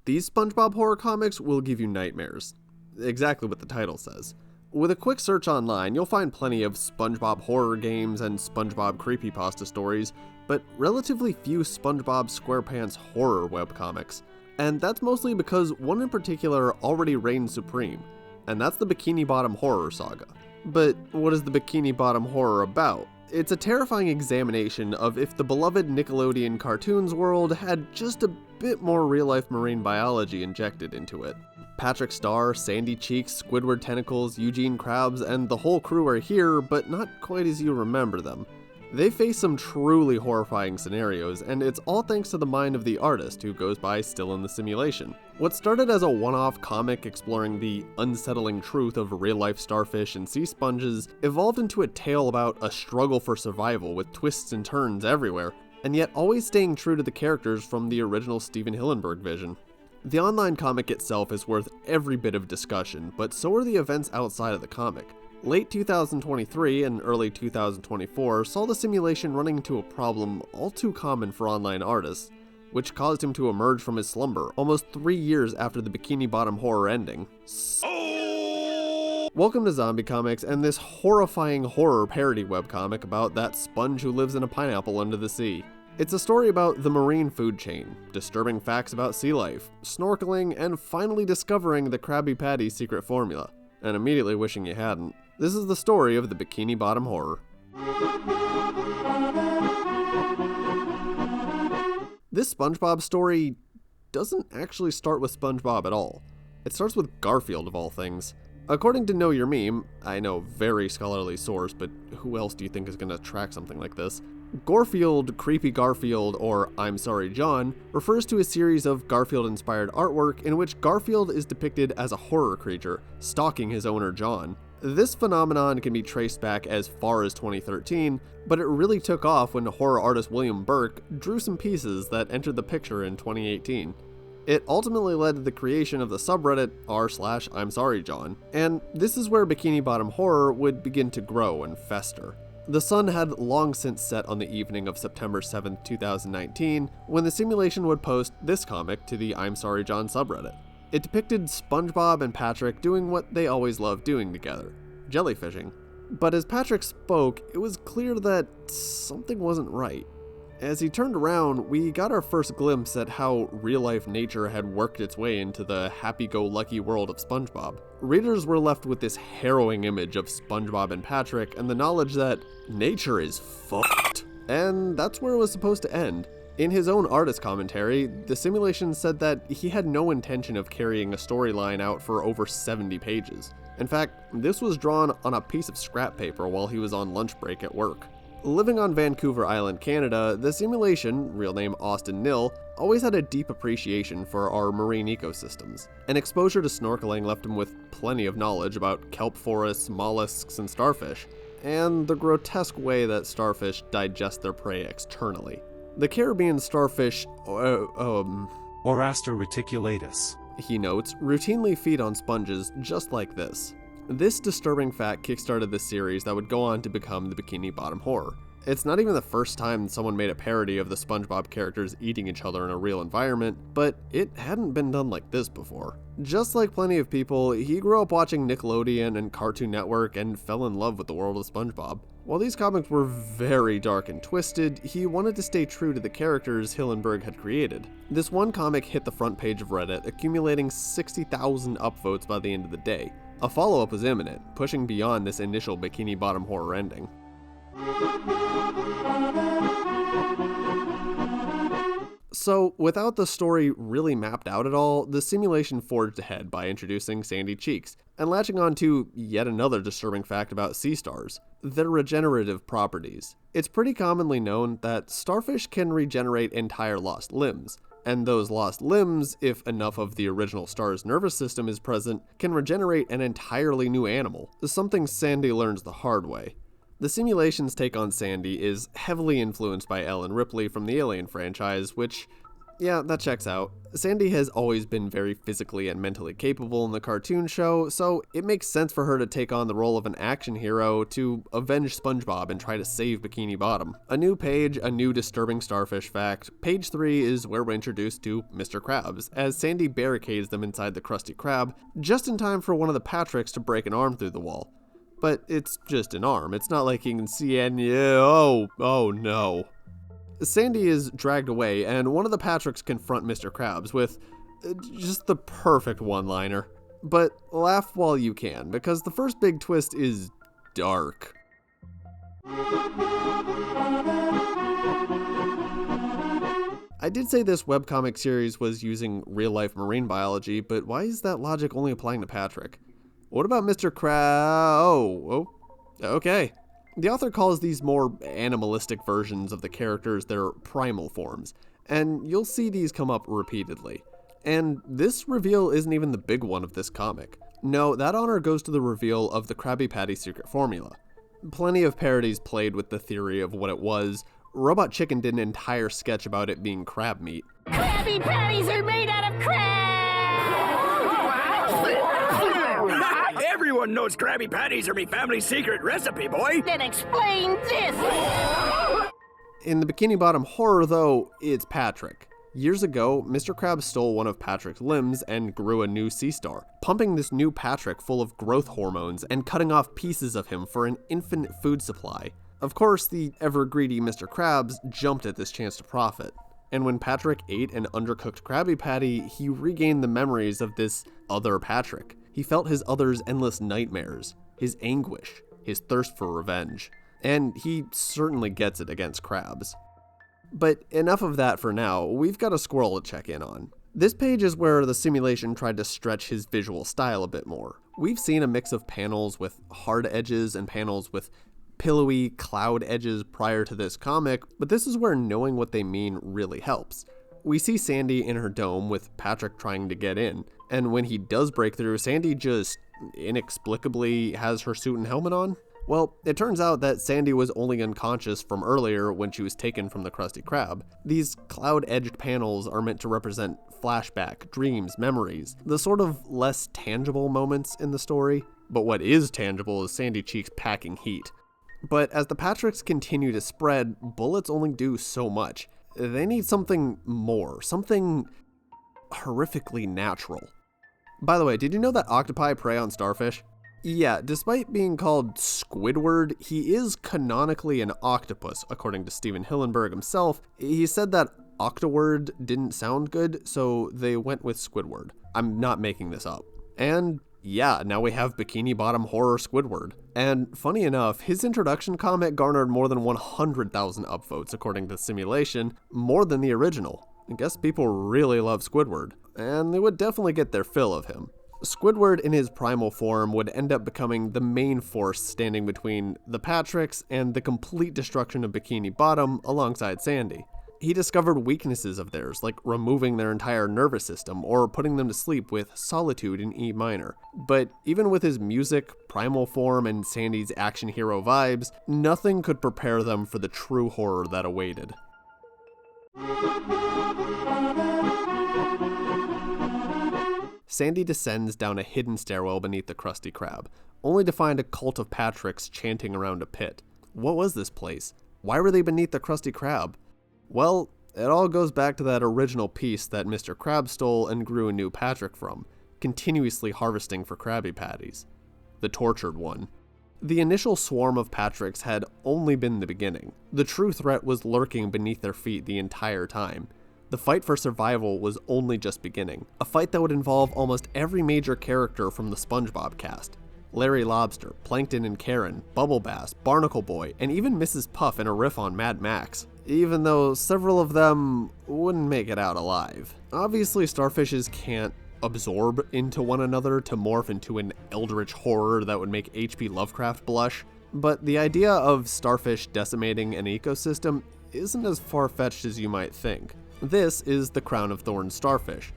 These SpongeBob horror comics will give you nightmares. Exactly what the title says. With a quick search online, you'll find plenty of SpongeBob horror games and SpongeBob Creepypasta stories, but relatively few SpongeBob SquarePants horror webcomics. And that's mostly because one in particular already reigns supreme, and that's the Bikini Bottom Horror saga. But what is the Bikini Bottom Horror about? It's a terrifying examination of if the beloved Nickelodeon cartoons world had just a bit more real-life marine biology injected into it. Patrick Star, Sandy Cheeks, Squidward Tentacles, Eugene Krabs, and the whole crew are here, but not quite as you remember them. They face some truly horrifying scenarios, and it's all thanks to the mind of the artist, who goes by Still in the Simulation. What started as a one-off comic exploring the unsettling truth of real-life starfish and sea sponges evolved into a tale about a struggle for survival with twists and turns everywhere, and yet always staying true to the characters from the original Steven Hillenburg vision. The online comic itself is worth every bit of discussion, but so are the events outside of the comic. Late 2023 and early 2024 saw the simulation running into a problem all too common for online artists, which caused him to emerge from his slumber almost 3 years after the Bikini Bottom Horror ending. Welcome to Zombie Comics and this horrifying horror parody webcomic about that sponge who lives in a pineapple under the sea. It's a story about the marine food chain, disturbing facts about sea life, snorkeling, and finally discovering the Krabby Patty's secret formula, and immediately wishing you hadn't. This is the story of the Bikini Bottom Horror. This SpongeBob story doesn't actually start with SpongeBob at all. It starts with Garfield of all things. According to Know Your Meme, I know, very scholarly source, but who else do you think is going to track something like this? Garfield, Creepy Garfield, or I'm Sorry John, refers to a series of Garfield-inspired artwork in which Garfield is depicted as a horror creature, stalking his owner John. This phenomenon can be traced back as far as 2013, but it really took off when horror artist William Burke drew some pieces that entered the picture in 2018. It ultimately led to the creation of the subreddit r/I'mSorryJohn, and this is where Bikini Bottom Horror would begin to grow and fester. The sun had long since set on the evening of September 7, 2019, when the simulation would post this comic to the I'm Sorry John subreddit. It depicted SpongeBob and Patrick doing what they always loved doing together, jellyfishing. But as Patrick spoke, it was clear that something wasn't right. As he turned around, we got our first glimpse at how real-life nature had worked its way into the happy-go-lucky world of SpongeBob. Readers were left with this harrowing image of SpongeBob and Patrick and the knowledge that nature is fucked. And that's where it was supposed to end. In his own artist commentary, the simulation said that he had no intention of carrying a storyline out for over 70 pages. In fact, this was drawn on a piece of scrap paper while he was on lunch break at work. Living on Vancouver Island, Canada, the simulation, real name Austin Nill, always had a deep appreciation for our marine ecosystems. An exposure to snorkeling left him with plenty of knowledge about kelp forests, mollusks, and starfish, and the grotesque way that starfish digest their prey externally. The Caribbean starfish, Orastor reticulatus, he notes, routinely feed on sponges just like this. This disturbing fact kickstarted the series that would go on to become the Bikini Bottom Horror. It's not even the first time someone made a parody of the SpongeBob characters eating each other in a real environment, but it hadn't been done like this before. Just like plenty of people, he grew up watching Nickelodeon and Cartoon Network and fell in love with the world of SpongeBob. While these comics were very dark and twisted, he wanted to stay true to the characters Hillenburg had created. This one comic hit the front page of Reddit, accumulating 60,000 upvotes by the end of the day. A follow-up was imminent, pushing beyond this initial Bikini Bottom Horror ending. So, without the story really mapped out at all, the simulation forged ahead by introducing Sandy Cheeks, and latching on to yet another disturbing fact about sea stars, their regenerative properties. It's pretty commonly known that starfish can regenerate entire lost limbs, and those lost limbs, if enough of the original star's nervous system is present, can regenerate an entirely new animal, something Sandy learns the hard way. The simulation's take on Sandy is heavily influenced by Ellen Ripley from the Alien franchise, which Yeah, that checks out. Sandy has always been very physically and mentally capable in the cartoon show, so it makes sense for her to take on the role of an action hero to avenge SpongeBob and try to save Bikini Bottom. A new page, a new disturbing starfish fact. Page 3 is where we're introduced to Mr. Krabs, as Sandy barricades them inside the Krusty Krab, just in time for one of the Patricks to break an arm through the wall. But it's just an arm, it's not like you can see any— oh no. Sandy is dragged away, and one of the Patricks confront Mr. Krabs with just the perfect one-liner. But laugh while you can, because the first big twist is dark. I did say this webcomic series was using real-life marine biology, but why is that logic only applying to Patrick? What about Mr. Oh, okay. The author calls these more animalistic versions of the characters their primal forms, and you'll see these come up repeatedly. And this reveal isn't even the big one of this comic. No, that honor goes to the reveal of the Krabby Patty secret formula. Plenty of parodies played with the theory of what it was. Robot Chicken did an entire sketch about it being crab meat. Krabby Patties are made out of crab! Everyone knows Krabby Patties are me family's secret recipe, boy! Then explain this! In the Bikini Bottom Horror, though, it's Patrick. Years ago, Mr. Krabs stole one of Patrick's limbs and grew a new sea star, pumping this new Patrick full of growth hormones and cutting off pieces of him for an infinite food supply. Of course, the ever-greedy Mr. Krabs jumped at this chance to profit. And when Patrick ate an undercooked Krabby Patty, he regained the memories of this other Patrick. He felt his other's endless nightmares, his anguish, his thirst for revenge. And he certainly gets it against Krabs. But enough of that for now, we've got a squirrel to check in on. This page is where the simulation tried to stretch his visual style a bit more. We've seen a mix of panels with hard edges and panels with pillowy cloud edges prior to this comic, but this is where knowing what they mean really helps. We see Sandy in her dome with Patrick trying to get in, and when he does break through, Sandy just inexplicably has her suit and helmet on. Well, it turns out that Sandy was only unconscious from earlier when she was taken from the Krusty Krab. These cloud-edged panels are meant to represent flashback, dreams, memories, the sort of less tangible moments in the story. But what is tangible is Sandy Cheeks packing heat. But as the Patricks continue to spread, bullets only do so much. They need something more, something horrifically natural. By the way, did you know that octopi prey on starfish? Yeah, despite being called Squidward, he is canonically an octopus, according to Steven Hillenburg himself. He said that Octoword didn't sound good, so they went with Squidward. I'm not making this up. And yeah, now we have Bikini Bottom Horror Squidward. And funny enough, his introduction comic garnered more than 100,000 upvotes, according to Simulation, more than the original. I guess people really love Squidward, and they would definitely get their fill of him. Squidward in his primal form would end up becoming the main force standing between the Patricks and the complete destruction of Bikini Bottom alongside Sandy. He discovered weaknesses of theirs, like removing their entire nervous system or putting them to sleep with Solitude in E minor. But even with his music, primal form, and Sandy's action hero vibes, nothing could prepare them for the true horror that awaited. Sandy descends down a hidden stairwell beneath the Krusty Krab, only to find a cult of Patricks chanting around a pit. What was this place? Why were they beneath the Krusty Krab? Well, it all goes back to that original piece that Mr. Krabs stole and grew a new Patrick from, continuously harvesting for Krabby Patties. The tortured one. The initial swarm of Patricks had only been the beginning. The true threat was lurking beneath their feet the entire time. The fight for survival was only just beginning. A fight that would involve almost every major character from the SpongeBob cast. Larry Lobster, Plankton and Karen, Bubble Bass, Barnacle Boy, and even Mrs. Puff in a riff on Mad Max. Even though several of them wouldn't make it out alive. Obviously, starfishes can't absorb into one another to morph into an eldritch horror that would make H.P. Lovecraft blush, but the idea of starfish decimating an ecosystem isn't as far-fetched as you might think. This is the crown of thorns starfish.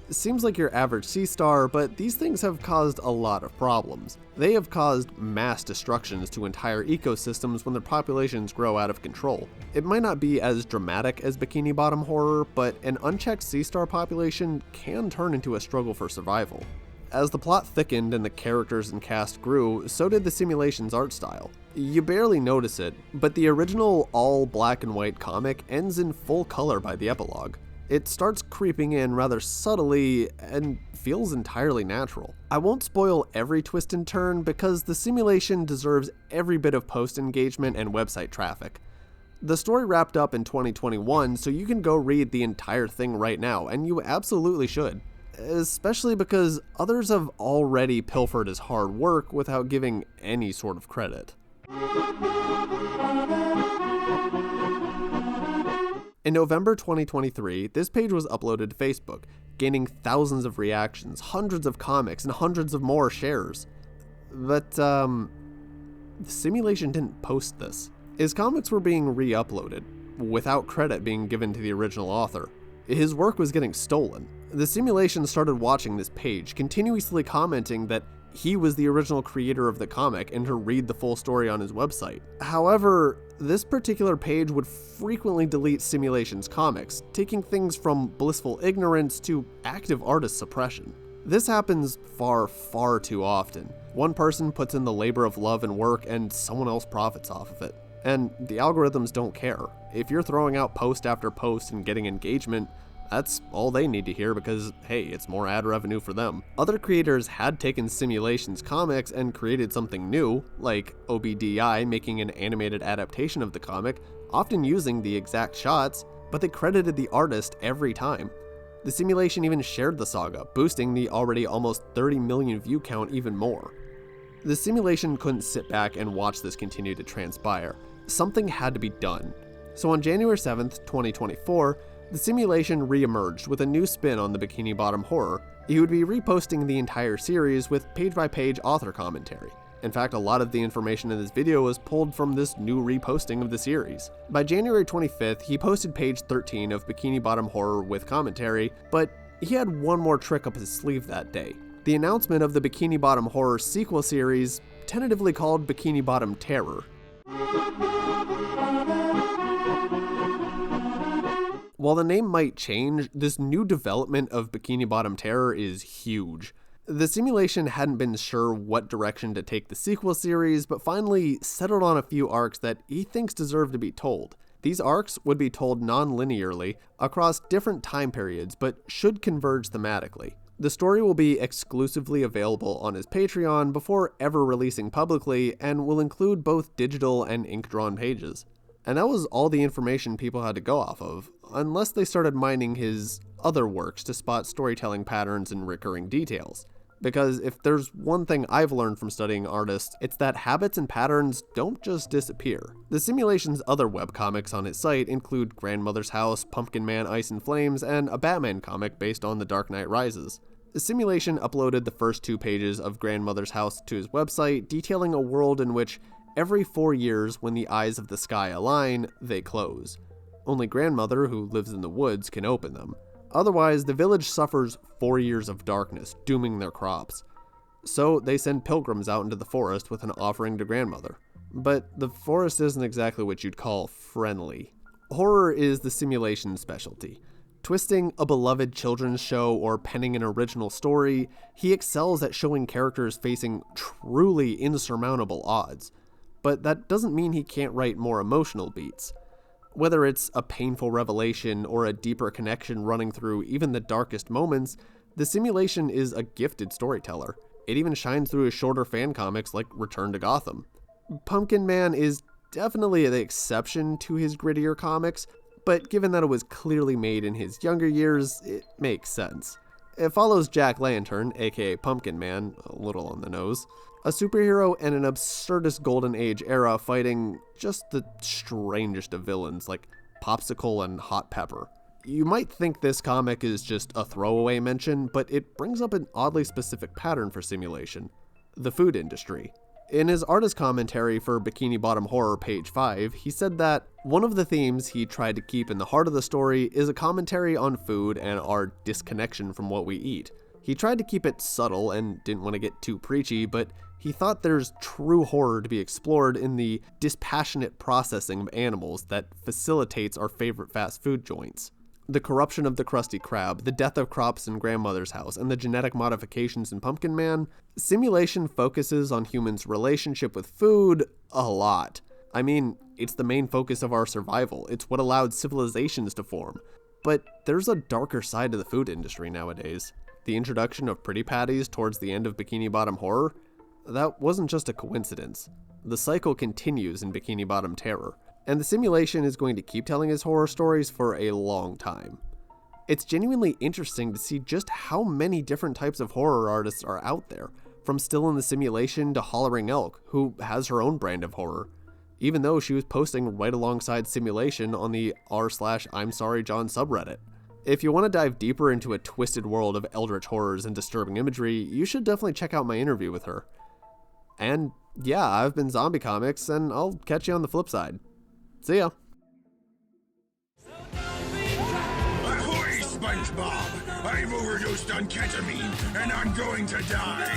Seems like your average sea star, but these things have caused a lot of problems. They have caused mass destructions to entire ecosystems when their populations grow out of control. It might not be as dramatic as Bikini Bottom Horror, but an unchecked sea star population can turn into a struggle for survival. As the plot thickened and the characters and cast grew, so did the simulation's art style. You barely notice it, but the original all black and white comic ends in full color by the epilogue. It starts creeping in rather subtly and feels entirely natural. I won't spoil every twist and turn because the simulation deserves every bit of post engagement and website traffic. The story wrapped up in 2021, so you can go read the entire thing right now, and you absolutely should. Especially because others have already pilfered his hard work without giving any sort of credit. In November 2023, this page was uploaded to Facebook, gaining thousands of reactions, hundreds of comics, and hundreds of more shares. But, the simulation didn't post this. His comics were being re-uploaded, without credit being given to the original author. His work was getting stolen. The simulation started watching this page, continuously commenting that he was the original creator of the comic and to read the full story on his website. However, this particular page would frequently delete Simulation's comics, taking things from blissful ignorance to active artist suppression. This happens far, far too often. One person puts in the labor of love and work and someone else profits off of it. And the algorithms don't care. If you're throwing out post after post and getting engagement, that's all they need to hear because, hey, it's more ad revenue for them. Other creators had taken Simulation's comics and created something new, like OBDI making an animated adaptation of the comic, often using the exact shots, but they credited the artist every time. The Simulation even shared the saga, boosting the already almost 30 million view count even more. The Simulation couldn't sit back and watch this continue to transpire. Something had to be done. So on January 7th, 2024, the Simulation re-emerged with a new spin on the Bikini Bottom Horror. He would be reposting the entire series with page-by-page author commentary. In fact, a lot of the information in this video was pulled from this new reposting of the series. By January 25th, he posted page 13 of Bikini Bottom Horror with commentary, but he had one more trick up his sleeve that day. The announcement of the Bikini Bottom Horror sequel series, tentatively called Bikini Bottom Terror. While the name might change, this new development of Bikini Bottom Terror is huge. The Simulation hadn't been sure what direction to take the sequel series, but finally settled on a few arcs that he thinks deserve to be told. These arcs would be told non-linearly across different time periods, but should converge thematically. The story will be exclusively available on his Patreon before ever releasing publicly, and will include both digital and ink-drawn pages. And that was all the information people had to go off of, unless they started mining his other works to spot storytelling patterns and recurring details. Because if there's one thing I've learned from studying artists, it's that habits and patterns don't just disappear. The Simulation's other webcomics on his site include Grandmother's House, Pumpkin Man Ice and Flames, and a Batman comic based on The Dark Knight Rises. The Simulation uploaded the first 2 pages of Grandmother's House to his website, detailing a world in which every 4 years, when the eyes of the sky align, they close. Only Grandmother, who lives in the woods, can open them. Otherwise, the village suffers 4 years of darkness, dooming their crops. So they send pilgrims out into the forest with an offering to Grandmother. But the forest isn't exactly what you'd call friendly. Horror is the Simulation's specialty. Twisting a beloved children's show or penning an original story, he excels at showing characters facing truly insurmountable odds. But that doesn't mean he can't write more emotional beats. Whether it's a painful revelation or a deeper connection running through even the darkest moments, the Simulation is a gifted storyteller. It even shines through his shorter fan comics like Return to Gotham. Pumpkin Man is definitely the exception to his grittier comics, but given that it was clearly made in his younger years, it makes sense. It follows Jack Lantern, aka Pumpkin Man, a little on the nose, a superhero in an absurdist golden age era fighting just the strangest of villains like Popsicle and Hot Pepper. You might think this comic is just a throwaway mention, but it brings up an oddly specific pattern for Simulation: the food industry. In his artist commentary for Bikini Bottom Horror, page 5, he said that one of the themes he tried to keep in the heart of the story is a commentary on food and our disconnection from what we eat. He tried to keep it subtle and didn't want to get too preachy, but he thought there's true horror to be explored in the dispassionate processing of animals that facilitates our favorite fast food joints. The corruption of the Krusty Krab, the death of crops in Grandmother's House, and the genetic modifications in Pumpkin Man, simulation focuses on humans' relationship with food a lot. I mean, it's the main focus of our survival. It's what allowed civilizations to form. But there's a darker side to the food industry nowadays. The introduction of Pretty Patties towards the end of Bikini Bottom Horror, that wasn't just a coincidence. The cycle continues in Bikini Bottom Terror, and the simulation is going to keep telling his horror stories for a long time. It's genuinely interesting to see just how many different types of horror artists are out there, from Still in the Simulation to Hollering Elk, who has her own brand of horror, even though she was posting right alongside Simulation on the r/I'm Sorry John subreddit. If you want to dive deeper into a twisted world of eldritch horrors and disturbing imagery, you should definitely check out my interview with her. And yeah, I've been Zombie Comics, and I'll catch you on the flip side. See ya. Ahoy, SpongeBob! I've overdosed on ketamine, and I'm going to die.